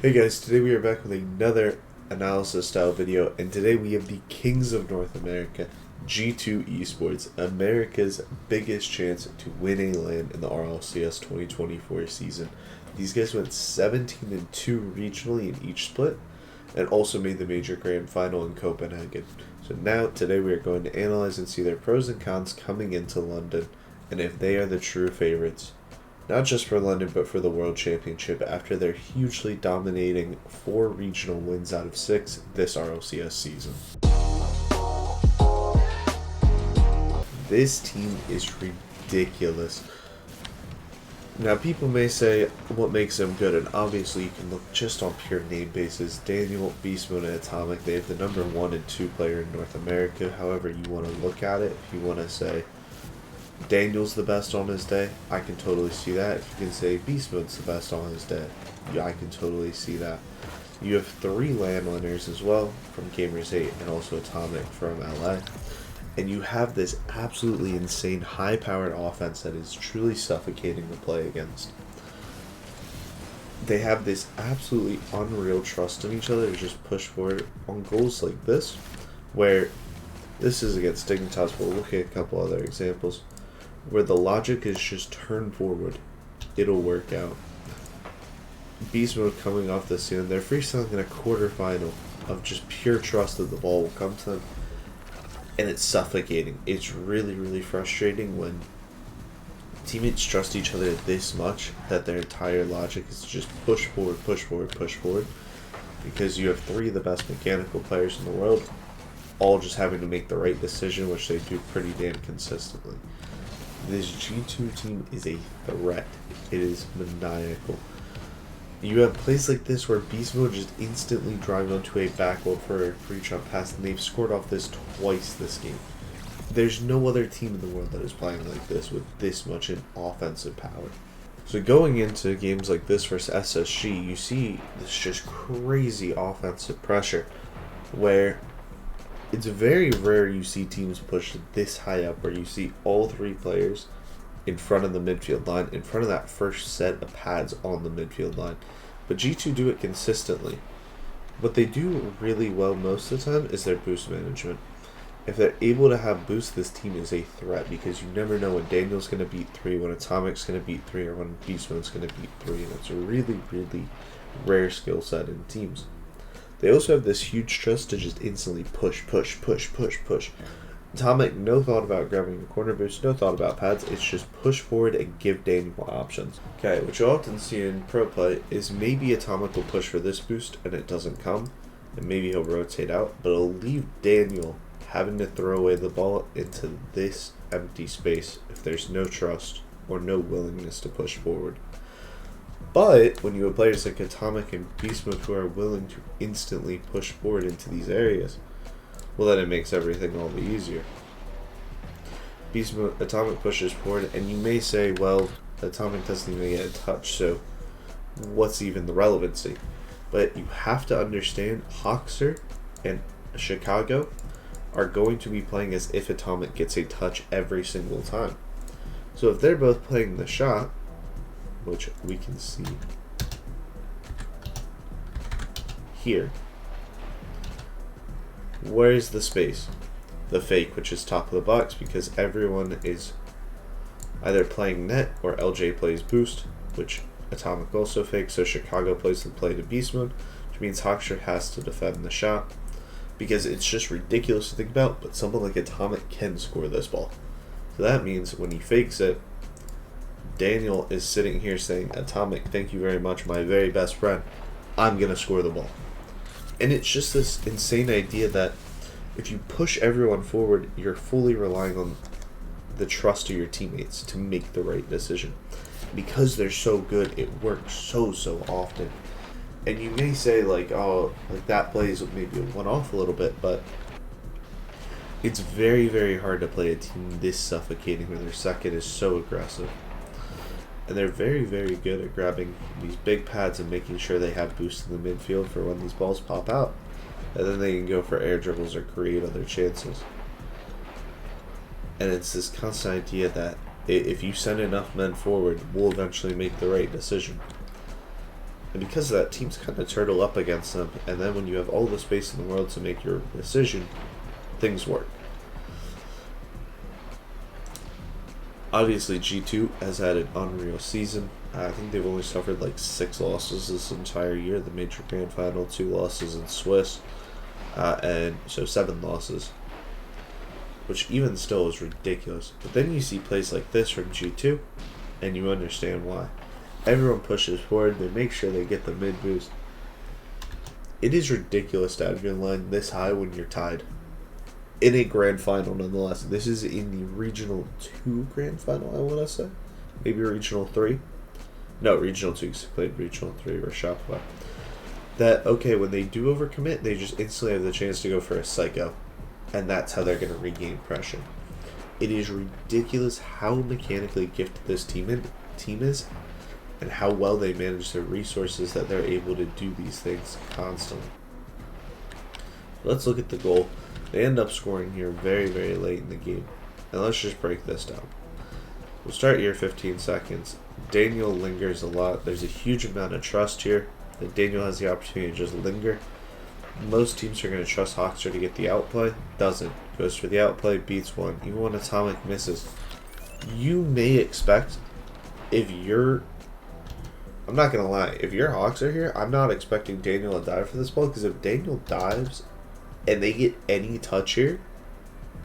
Hey guys, today we are back with another analysis style video, and today we have the Kings of North America, G2 Esports, America's biggest chance to win a LAN in the RLCS 2024 season. These guys went 17-2 regionally in each split, and also made the major grand final in Copenhagen. So now, today we are going to analyze and see their pros and cons coming into London, and if they are the true favorites. Not just for London, but for the World Championship after their hugely dominating 4 regional wins out of 6 this RLCS season. This team is ridiculous. Now, people may say what makes them good, and obviously you can look just on pure name basis. Daniel, Beast Mode, and Atomic, they have the number 1 and 2 player in North America. However you want to look at it, if you want to say Daniel's the best on his day, I can totally see that. If you can say Beast Mode's the best on his day, yeah, I can totally see that. You have 3 LAN winners as well from Gamers 8 and also Atomic from LA. And you have this absolutely insane high-powered offense that is truly suffocating to play against. They have this absolutely unreal trust in each other to just push forward on goals like this, where this is against Dignitas, but we'll look at a couple other examples where the logic is just turn forward, it'll work out. Beast Mode coming off this season, they're freestyling in a quarterfinal of just pure trust that the ball will come to them, and it's suffocating. It's really, really frustrating when teammates trust each other this much that their entire logic is to just push forward, push forward, push forward, because you have 3 of the best mechanical players in the world, all just having to make the right decision, which they do pretty damn consistently. This G2 team is a threat. It is maniacal. You have plays like this where Beast Mode just instantly drives onto a backward for a free jump pass, and they've scored off this twice this game. There's no other team in the world that is playing like this with this much in offensive power. So going into games like this versus SSG, you see this just crazy offensive pressure where it's very rare you see teams push this high up, where you see all 3 players in front of the midfield line, in front of that first set of pads on the midfield line. But G2 do it consistently. What they do really well most of the time is their boost management. If they're able to have boost, this team is a threat, because you never know when Daniel's going to beat 3, when Atomic's going to beat 3, or when Beast Mode's going to beat 3, and it's a really, really rare skill set in teams. They also have this huge trust to just instantly push, push, push, push, push. Atomic, no thought about grabbing a corner boost, no thought about pads, it's just push forward and give Daniel options. Okay, what you often see in pro play is maybe Atomic will push for this boost and it doesn't come, and maybe he'll rotate out, but it'll leave Daniel having to throw away the ball into this empty space if there's no trust or no willingness to push forward. But when you have players like Atomic and Beast Mode who are willing to instantly push forward into these areas, well, then it makes everything all the easier. Beast Mode, Atomic pushes forward, and you may say, well, Atomic doesn't even get a touch, so what's even the relevancy? But you have to understand, Hoxer and Chicago are going to be playing as if Atomic gets a touch every single time. So if they're both playing the shot, which we can see here, where's the space? The fake, which is top of the box, because everyone is either playing net or LJ plays boost, which Atomic also fakes, so Chicago plays the play to Beast Mode, which means Hoxer has to defend the shot, because it's just ridiculous to think about, but someone like Atomic can score this ball. So that means when he fakes it, Daniel is sitting here saying, Atomic, thank you very much, my very best friend. I'm going to score the ball. And it's just this insane idea that if you push everyone forward, you're fully relying on the trust of your teammates to make the right decision. Because they're so good, it works so often. And you may say, like, oh, like that plays maybe went off a little bit, but it's very, very hard to play a team this suffocating where their second is so aggressive. And they're very, very good at grabbing these big pads and making sure they have boost in the midfield for when these balls pop out. And then they can go for air dribbles or create other chances. And it's this constant idea that if you send enough men forward, we'll eventually make the right decision. And because of that, teams kind of turtle up against them, and then when you have all the space in the world to make your decision, things work. Obviously, G2 has had an unreal season. I think they've only suffered like 6 losses this entire year. The Major Grand Final, 2 losses in Swiss, and so 7 losses, which even still is ridiculous. But then you see plays like this from G2, and you understand why. Everyone pushes forward. They make sure they get the mid boost. It is ridiculous to have your line this high when you're tied. In a grand final, nonetheless. This is in the Regional 2 grand final, I want to say. Maybe Regional 3. No, Regional 2, because they played Regional 3 or Shopify. That, okay, when they do overcommit, they just instantly have the chance to go for a psycho. And that's how they're going to regain pressure. It is ridiculous how mechanically gifted this team is, and how well they manage their resources that they're able to do these things constantly. Let's look at the goal. They end up scoring here very, very late in the game. And let's just break this down. We'll start here 15 seconds. Daniel lingers a lot. There's a huge amount of trust here that Daniel has the opportunity to just linger. Most teams are going to trust Hawkster to get the outplay. Doesn't. Goes for the outplay, beats one. Even when Atomic misses. You may expect, if you're... I'm not going to lie. If your Hawkster here, I'm not expecting Daniel to dive for this ball. Because if Daniel dives and they get any touch here,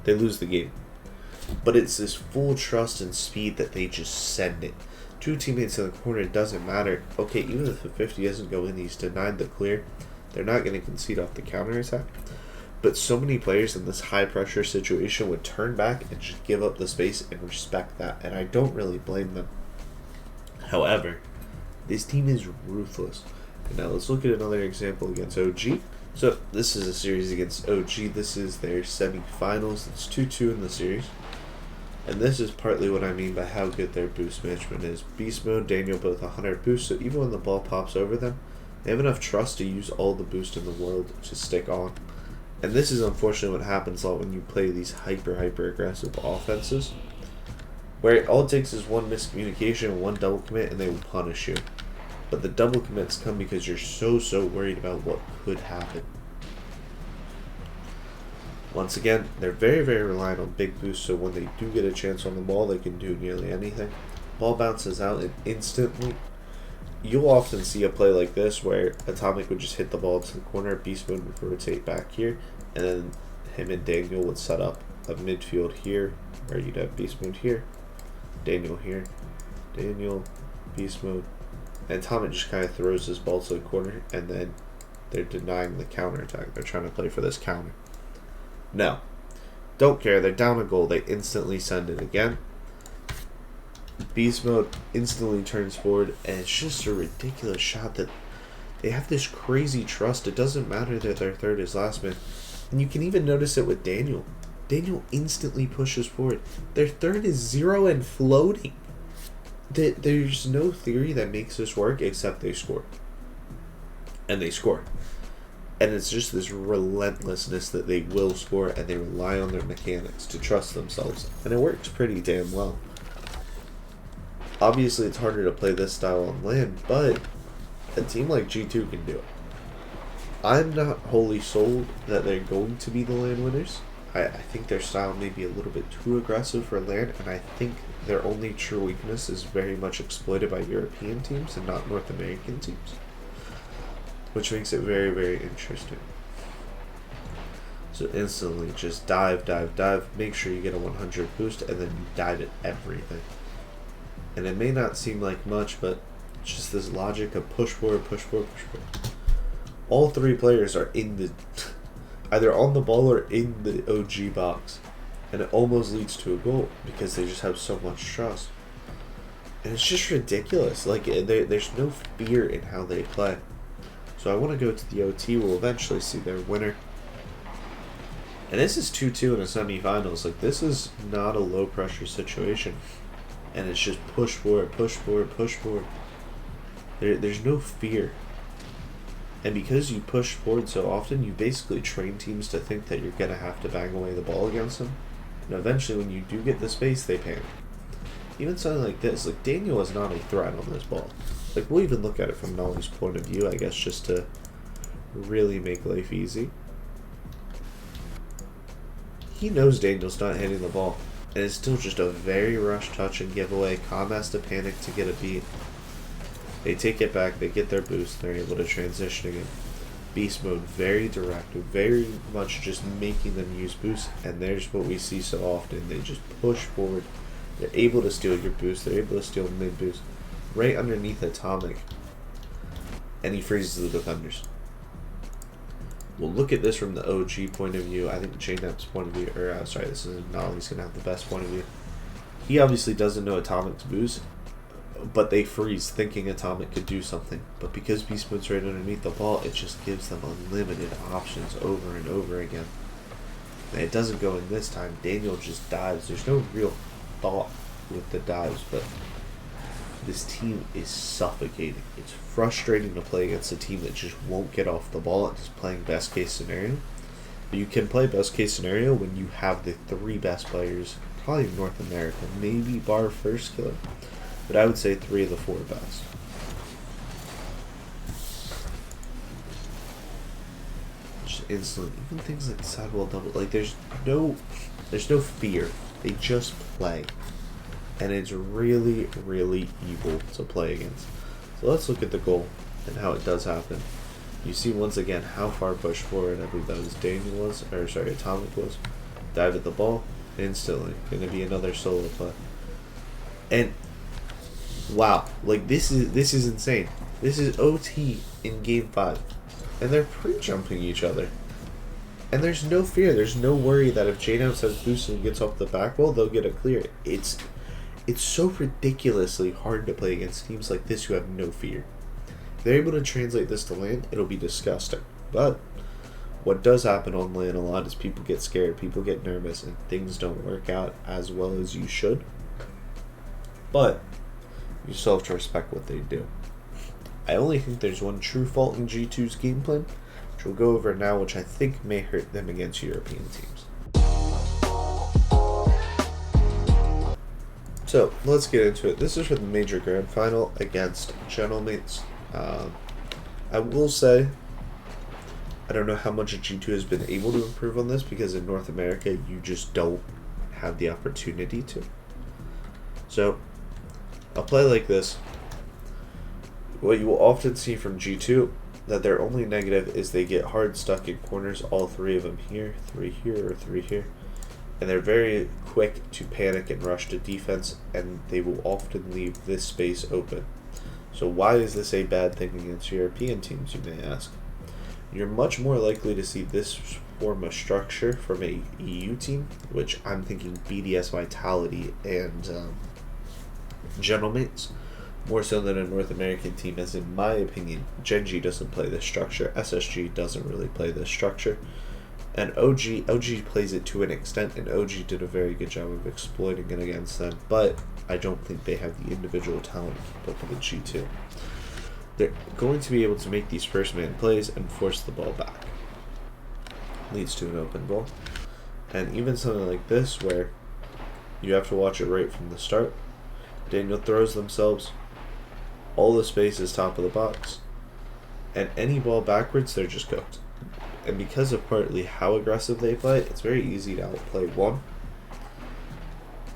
they lose the game. But it's this full trust and speed that they just send it. 2 teammates in the corner, it doesn't matter. Okay, even if the 50 doesn't go in, he's denied the clear. They're not going to concede off the counter attack. But so many players in this high pressure situation would turn back and just give up the space and respect that. And I don't really blame them. However, this team is ruthless. And now let's look at another example against OG. So this is a series against OG. This is their semi-finals. It's 2-2 in the series. And this is partly what I mean by how good their boost management is. Beast Mode, Daniel both 100 boost, so even when the ball pops over them, they have enough trust to use all the boost in the world to stick on. And this is unfortunately what happens a lot when you play these hyper aggressive offenses, where all it takes is one miscommunication and one double commit and they will punish you. But the double commits come because you're so worried about what could happen. Once again, they're very reliant on big boosts, so when they do get a chance on the ball, they can do nearly anything. Ball bounces out and instantly, you'll often see a play like this where Atomic would just hit the ball to the corner, Beast Mode would rotate back here, and then him and Daniel would set up a midfield here, where you'd have Beast Mode here, Daniel here, Daniel, Beast Mode, and Atomic just kind of throws this ball to the corner, and then they're denying the counter attack. They're trying to play for this counter. No. Don't care. They're down a goal. They instantly send it again. Beast Mode instantly turns forward, and it's just a ridiculous shot that they have this crazy trust. It doesn't matter that their third is last man. And you can even notice it with Daniel. Daniel instantly pushes forward. Their third is 0 and floating. There's no theory that makes this work except they score. And they score. And it's just this relentlessness that they will score, and they rely on their mechanics to trust themselves. And it works pretty damn well. Obviously, it's harder to play this style on land, but a team like G2 can do it. I'm not wholly sold that they're going to be the land winners. I think their style may be a little bit too aggressive for land, and I think their only true weakness is very much exploited by European teams and not North American teams, which makes it very interesting. So instantly just dive, make sure you get a 100 boost, and then you dive at everything. And it may not seem like much, but it's just this logic of push forward. All 3 players are in the either on the ball or in the OG box, and it almost leads to a goal because they just have so much trust. And it's just ridiculous. Like, there's no fear in how they play. So I want to go to the OT. We'll eventually see their winner. And this is 2-2 in the semifinals. Like, this is not a low pressure situation. And it's just push forward. There's no fear. And because you push forward so often, you basically train teams to think that you're going to have to bang away the ball against them. And eventually, when you do get the space, they panic. Even something like this, like Daniel is not a threat on this ball. like, we'll even look at it from Nolly's point of view, I guess, just to really make life easy. He knows Daniel's not hitting the ball, and it's still just a very rushed touch and giveaway. Com has to panic to get a beat. They take it back, they get their boost, they're able to transition again. Beast mode, very direct, very much just making them use boost, and there's what we see so often. They just push forward. They're able to steal your boost, they're able to steal mid boost right underneath Atomic, and he freezes the defenders. We'll look at this from the OG point of view. I think JNAP's point of view, or sorry, this is Nolly's gonna have the best point of view. He obviously doesn't know Atomic's boost, but they freeze thinking Atomic could do something. But because Beast Mode's right underneath the ball, it just gives them unlimited options over and over again. And it doesn't go in this time. Daniel just dives. There's no real thought with the dives, but this team is suffocating. It's frustrating to play against a team that just won't get off the ball and is playing best case scenario. But you can play best case scenario when you have the 3 best players, probably in North America, maybe bar first killer. But I would say 3 of the 4 best. Just instantly, even things like sidewall double, like there's no fear. They just play, and it's really, really evil to play against. So let's look at the goal and how it does happen. You see once again how far pushed forward. I believe that was Daniel was, or sorry, Atomic was. Dive at the ball instantly. Going to be another solo play, and wow, like this is insane. This is OT in game 5, and they're pre-jumping each other, and there's no fear. There's no worry that if JNAPS has boost and gets off the back wall, they'll get a clear. It's so ridiculously hard to play against teams like this who have no fear. If they're able to translate this to land, it'll be disgusting. But what does happen on land a lot is people get scared, people get nervous, and things don't work out as well as you should. But you still have to respect what they do. I only think there's one true fault in G2's game plan, which we'll go over now, which I think may hurt them against European teams. So let's get into it. This is for the major grand final against Gentlemates. I will say, I don't know how much G2 has been able to improve on this, because in North America you just don't have the opportunity to. So a play like this, what you will often see from G2, that their only negative is they get hard stuck in corners, all 3 of them here, 3 here, or 3 here. And they're very quick to panic and rush to defense, and they will often leave this space open. So why is this a bad thing against European teams, you may ask? You're much more likely to see this form of structure from a EU team, which I'm thinking BDS Vitality and Gentlemates, more so than a North American team, as in my opinion, Gen.G doesn't play this structure, SSG doesn't really play this structure. And OG plays it to an extent, and OG did a very good job of exploiting it against them, but I don't think they have the individual talent to keep up with G2. They're going to be able to make these first man plays and force the ball back. Leads to an open ball. And even something like this, where you have to watch it right from the start. Daniel throws themselves, all the space is top of the box, and any ball backwards, they're just cooked. And because of partly how aggressive they play, it's very easy to outplay one.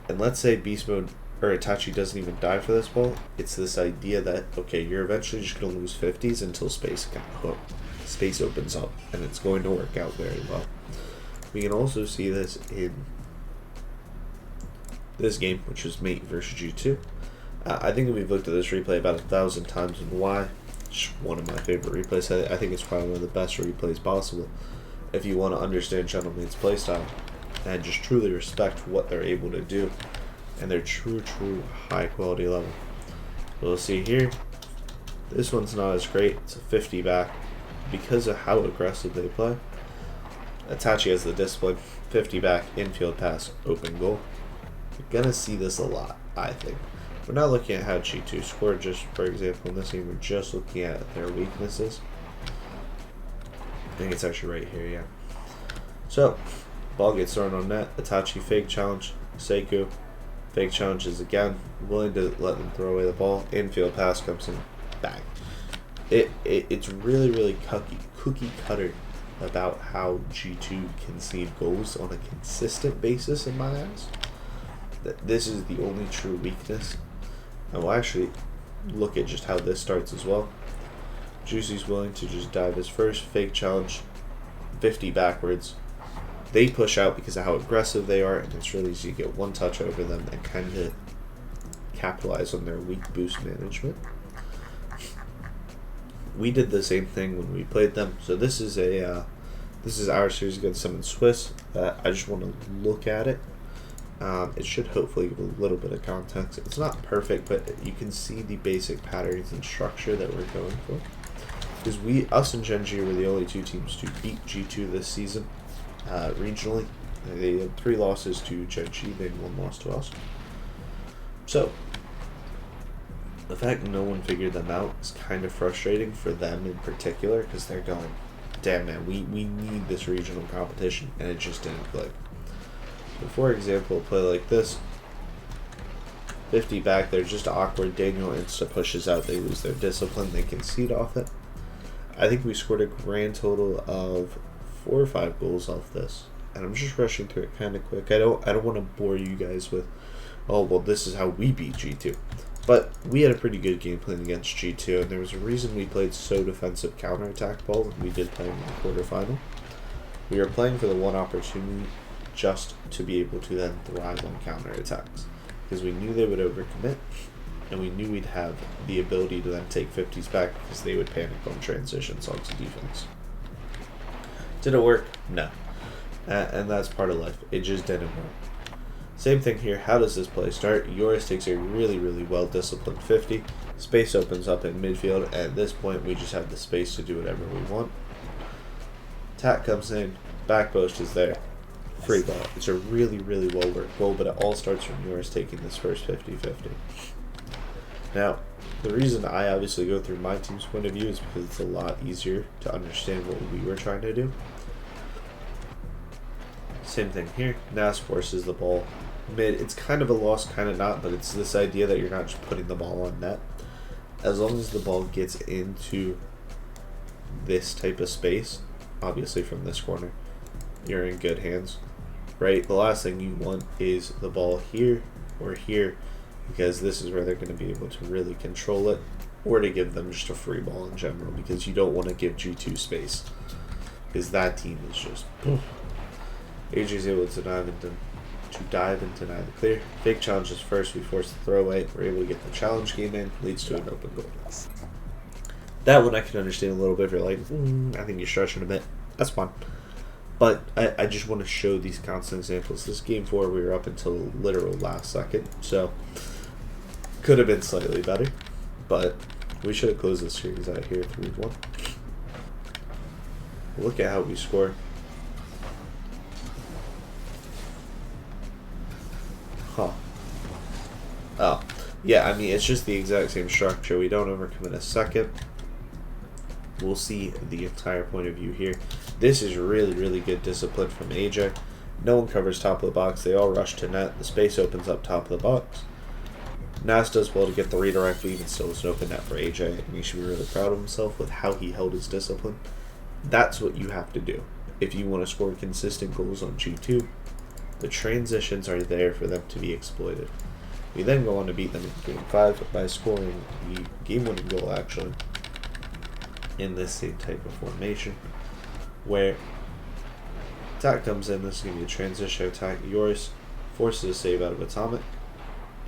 And let's say Beast Mode or Itachi doesn't even die for this ball. It's this idea that, okay, you're eventually just going to lose 50s until space opens up, and it's going to work out very well. We can also see this in this game, which is Mate versus G2. I think we've looked at this replay about 1,000 times, and why? It's one of my favorite replays. I think it's probably one of the best replays possible if you want to understand Gentlemate's playstyle and just truly respect what they're able to do and their true high quality level. We'll see here, this one's not as great. It's a 50 back because of how aggressive they play. Itachi has the discipline, 50 back, infield pass, open goal. You're gonna see this a lot, I think. We're not looking at how G2 scored, just for example in this game, we're just looking at their weaknesses. I think it's actually right here, yeah. So, ball gets thrown on net, Itachi fake challenge, Sekou, fake challenges again, willing to let them throw away the ball, infield pass comes in, bang. It's really cookie cutter about how G2 concede goals on a consistent basis in my eyes. This is the only true weakness. And we'll actually look at just how this starts as well. Juicy's willing to just dive his first fake challenge, 50 backwards. They push out because of how aggressive they are, and it's really easy to get one touch over them and kind of capitalize on their weak boost management. We did the same thing when we played them. So this is our series against them in Swiss. I just want to look at it. It should hopefully give a little bit of context. It's not perfect, but you can see the basic patterns and structure that we're going for. Because us and Gen G were the only two teams to beat G2 this season, regionally. They had 3 losses to Gen G, they had 1 loss to us. So, the fact no one figured them out is kind of frustrating for them in particular, because they're going, damn man, we need this regional competition, and it just didn't click. So for example, a play like this, 50 back, they're just awkward, Daniel insta pushes out, they lose their discipline, they concede off it. I think we scored a grand total of 4 or 5 goals off this, and I'm just rushing through it kind of quick. I don't want to bore you guys with, oh well, this is how we beat G2. But we had a pretty good game plan against G2, and there was a reason we played so defensive counterattack ball when we did play in the quarterfinal. We were playing for the one opportunity just to be able to then thrive on counterattacks, because we knew they would overcommit, and we knew we'd have the ability to then take 50s back because they would panic on transitions onto defense. Did it work? No. And that's part of life. It just didn't work. Same thing here. How does this play start? Yoris takes a really well-disciplined 50. Space opens up in midfield. At this point, we just have the space to do whatever we want. Tat comes in. Back post is there. Free ball. It's a really well-worked goal, but it all starts from Yoris taking this first 50-50. Now, the reason I obviously go through my team's point of view is because it's a lot easier to understand what we were trying to do. Same thing here. Nas forces the ball mid. It's kind of a loss, kind of not, but it's this idea that you're not just putting the ball on net. As long as the ball gets into this type of space, obviously from this corner, you're in good hands, right? The last thing you want is the ball here or here, because this is where they're going to be able to really control it, or to give them just a free ball in general, because you don't want to give G2 space, because that team is just... AJ's able to dive and deny the clear. Fake challenges first, we force the throwaway, we're able to get the challenge game in, leads to an open goal. That one I can understand a little bit if you're like, I think you're stretching a bit. That's fine. But I just want to show these constant examples. This game 4, we were up until the literal last second, so could have been slightly better, but we should have closed this series out here 3-1. Look at how we score. Huh. Oh. Yeah, I mean, it's just the exact same structure. We don't overcommit a second. We'll see the entire point of view here. This is really good discipline from AJ. No one covers top of the box. They all rush to net. The space opens up top of the box. Nas does well to get the redirect, but even still, it's an open net for AJ, and he should be really proud of himself with how he held his discipline. That's what you have to do if you want to score consistent goals on G2. The transitions are there for them to be exploited. We then go on to beat them in Game 5 by scoring the game-winning goal, actually, in this same type of formation, where attack comes in. This is going to be a transition attack. Yoris forces a save out of Atomic.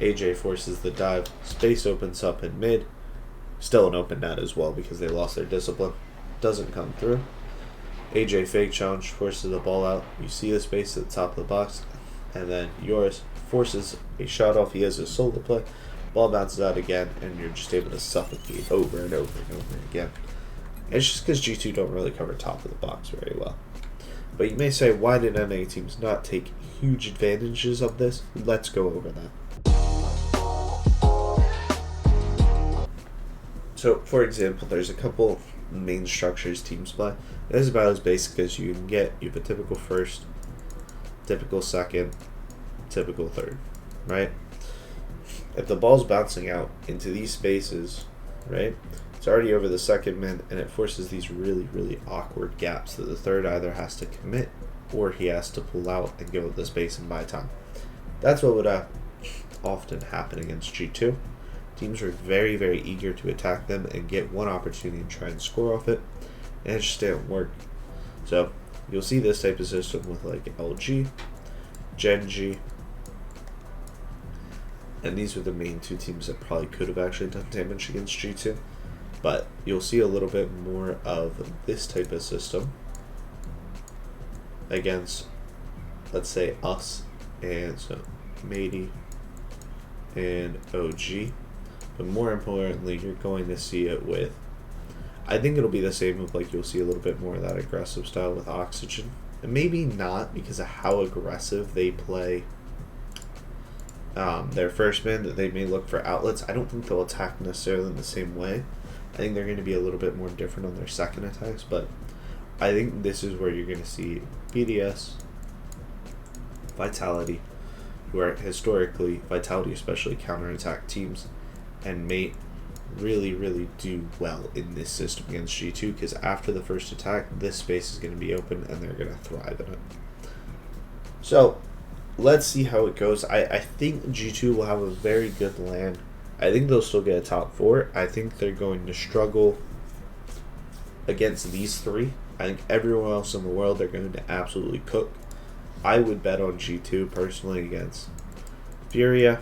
AJ forces the dive. Space opens up in mid. Still an open net as well because they lost their discipline. Doesn't come through. AJ fake challenge, forces the ball out. You see the space at the top of the box. And then Yoris forces a shot off. He has a solo play. Ball bounces out again, and you're just able to suffocate over and over and over again. It's just because G2 don't really cover top of the box very well. But you may say, why did NA teams not take huge advantages of this? Let's go over that. So, for example, there's a couple main structures teams play. It is about as basic as you can get. You have a typical first, typical second, typical third, right? If the ball's bouncing out into these spaces, right, It's already over the second min, and it forces these really, really awkward gaps that the third either has to commit or he has to pull out and give up the space and buy time. That's what would often happen against G2. Teams are very, very eager to attack them and get one opportunity and try and score off it, and it just didn't work. So you'll see this type of system with like LG, Genji, and these were the main two teams that probably could have actually done damage against G2. But you'll see a little bit more of this type of system against, let's say, us and so Matey and OG. But more importantly, you're going to see it with, I think it'll be the same with, like, you'll see a little bit more of that aggressive style with Oxygen. And maybe not because of how aggressive they play their first man, that they may look for outlets. I don't think they'll attack necessarily in the same way. I think they're going to be a little bit more different on their second attacks, but I think this is where you're going to see BDS, Vitality, who are historically, Vitality especially, counterattack teams, and Mate really, really do well in this system against G2, because after the first attack, this space is going to be open and they're going to thrive in it. So, let's see how it goes. I think G2 will have a very good land. I think they'll still get a top 4. I think they're going to struggle against these three. I think everyone else in the world they're going to absolutely cook. I would bet on G2 personally against Furia,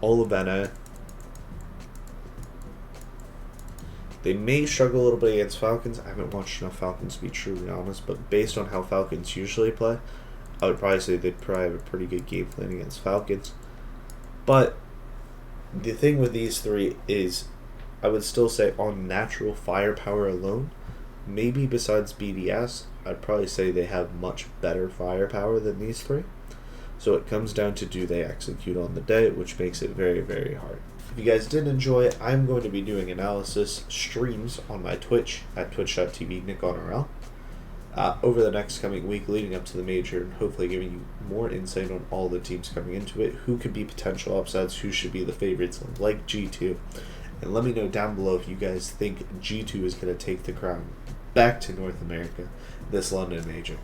Olivena. They may struggle a little bit against Falcons. I haven't watched enough Falcons to be truly honest, but based on how Falcons usually play, I would probably say they'd probably have a pretty good game plan against Falcons. But the thing with these three is, I would still say on natural firepower alone, maybe besides BDS, I'd probably say they have much better firepower than these three. So it comes down to, do they execute on the day, which makes it very, very hard. If you guys did enjoy it, I'm going to be doing analysis streams on my Twitch at twitch.tv/NickOnRL. Over the next coming week leading up to the major, and hopefully giving you more insight on all the teams coming into it, who could be potential upsets, who should be the favorites like G2, and let me know down below if you guys think G2 is going to take the crown back to North America this London major.